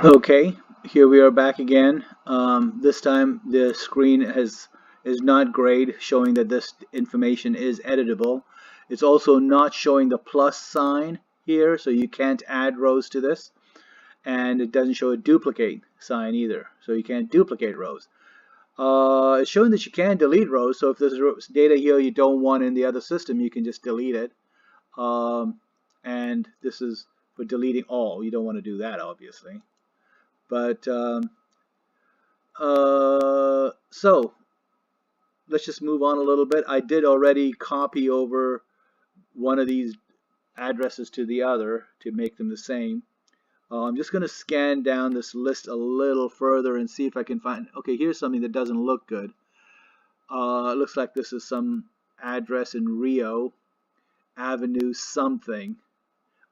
Okay, here we are back again. This time the screen is not grayed, showing that this information is editable. It's also not showing the plus sign here, so you can't add rows to this. And it doesn't show a duplicate sign either, so you can't duplicate rows. It's showing that you can delete rows, so if there's data here you don't want in the other system, you can just delete it. And this is for deleting all. You don't want to do that, obviously. But so let's just move on a little bit. I did already copy over one of these addresses to the other to make them the same. I'm just going to scan down this list a little further and see if I can find, okay, here's something that doesn't look good. It looks like this is some address in Rio Avenue something.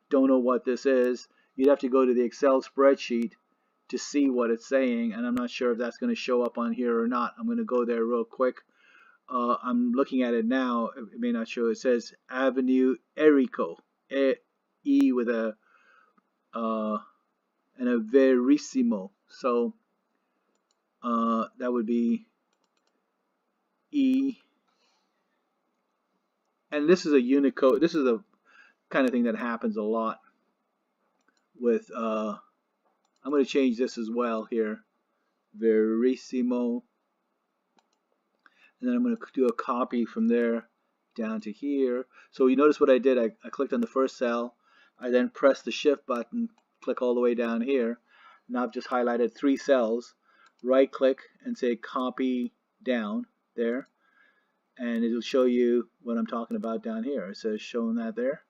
Don't know what this is. You'd have to go to the Excel spreadsheet to see what it's saying, and I'm not sure if that's going to show up on here or not. I'm going to go there real quick. I'm looking at it now. It may not show. It says Avenue Erico, E with a and a Verissimo. So that would be E. And this is a Unicode. This is a kind of thing that happens a lot with. I'm going to change this as well here. Verissimo. And then I'm going to do a copy from there down to here. So you notice what I did. I clicked on the first cell. I then pressed the shift button, click all the way down here. Now I've just highlighted 3 cells. Right click and say copy down there. And it'll show you what I'm talking about down here. It says showing that there.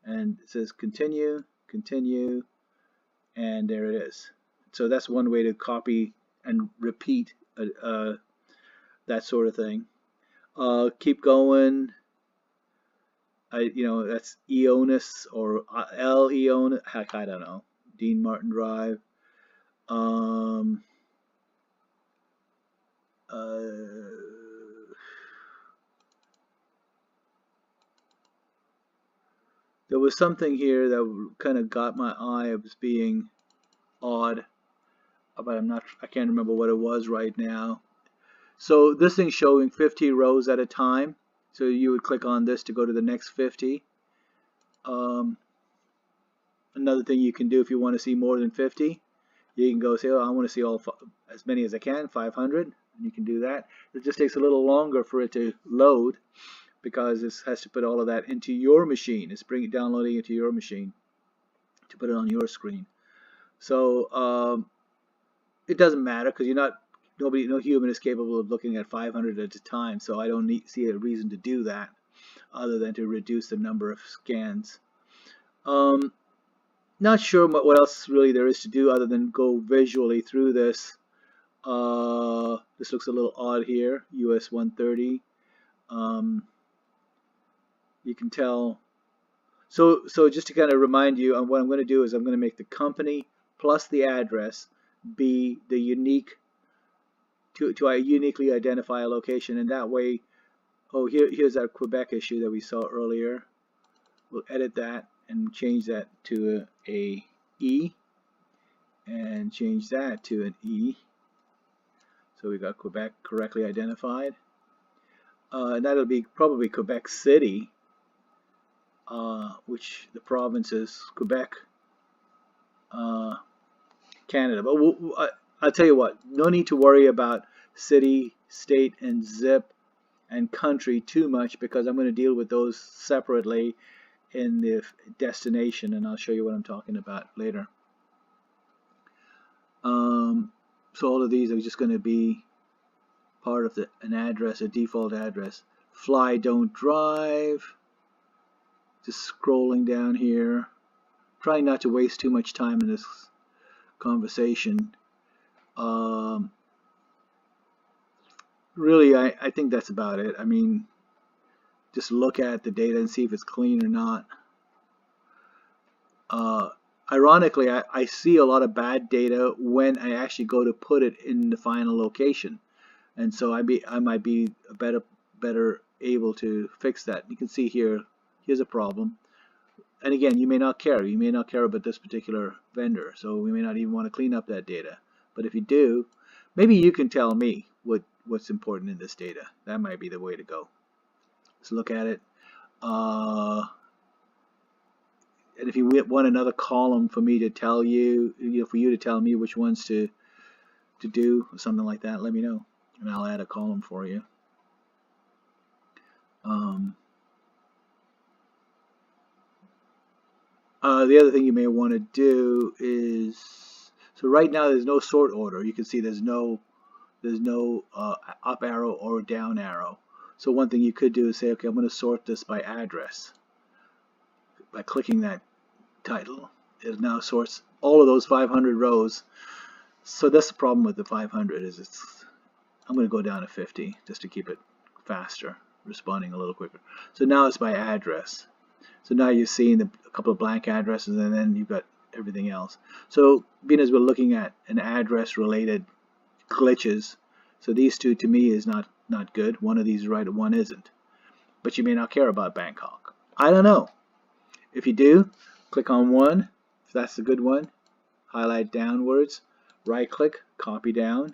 And it says continue, continue, and there it is. So that's one way to copy and repeat that sort of thing. Keep going. That's Eonis or L Eonis. Heck, I don't know. Dean Martin Drive. There was something here that kind of got my eye as being odd, but I can't remember what it was right now. So this thing's showing 50 rows at a time. So you would click on this to go to the next 50. Another thing you can do if you want to see more than 50, you can go say, oh, I want to see as many as I can, 500, and you can do that. It just takes a little longer for it to load because this has to put all of that into your machine. It's downloading it to your machine to put it on your screen. So it doesn't matter because no human is capable of looking at 500 at a time, so I don't see a reason to do that other than to reduce the number of scans. Not sure what else really there is to do other than go visually through this. This looks a little odd here, US 130. You can tell. So just to kind of remind you, what I'm going to do is I'm going to make the company plus the address be the unique to uniquely identify a location, and that way, here's that Quebec issue that we saw earlier. We'll edit that and change that to a E, and change that to an E. So we got Quebec correctly identified. And that'll be probably Quebec City, which the province is Quebec, Canada. But I'll tell you what, no need to worry about city, state, and zip and country too much because I'm going to deal with those separately in the destination, and I'll show you what I'm talking about later. So all of these are just going to be part of an address, a default address. Fly, don't drive. Just scrolling down here, trying not to waste too much time in this conversation. Really, I think that's about it. I mean, just look at the data and see if it's clean or not. Ironically, I see a lot of bad data when I actually go to put it in the final location, and so I might be better able to fix that. You can see here, here's a problem. And again, you may not care. You may not care about this particular vendor, so we may not even want to clean up that data. But if you do, maybe you can tell me what's important in this data. That might be the way to go. Let's look at it. And if you want another column for me to tell you, for you to tell me which ones to do, or something like that, let me know, and I'll add a column for you. The other thing you may want to do is, so right now there's no sort order. You can see there's no up arrow or down arrow. So one thing you could do is say, okay, I'm going to sort this by address. By clicking that title, it now sorts all of those 500 rows. So that's the problem with the 500 is I'm going to go down to 50 just to keep it faster, responding a little quicker. So now it's by address. So now you're seeing a couple of blank addresses, and then you've got everything else. So being as we're looking at an address related glitches, so these two to me is not good. One of these is right, one isn't. But you may not care about Bangkok. I don't know. If you do, click on one. If that's a good one, highlight downwards, right click, copy down.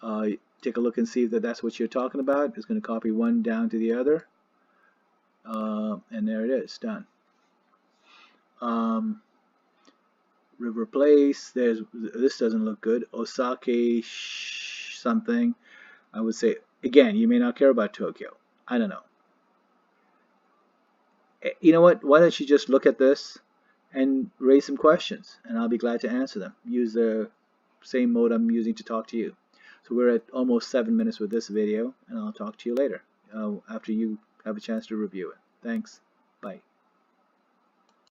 Take a look and see if that's what you're talking about. It's going to copy one down to the other. And there it is, done. River Place, this doesn't look good. Osaka something. I would say, again, you may not care about Tokyo. I don't know. You know what? Why don't you just look at this and raise some questions, and I'll be glad to answer them. Use the same mode I'm using to talk to you. So we're at almost 7 minutes with this video, and I'll talk to you later after you have a chance to review it. Thanks.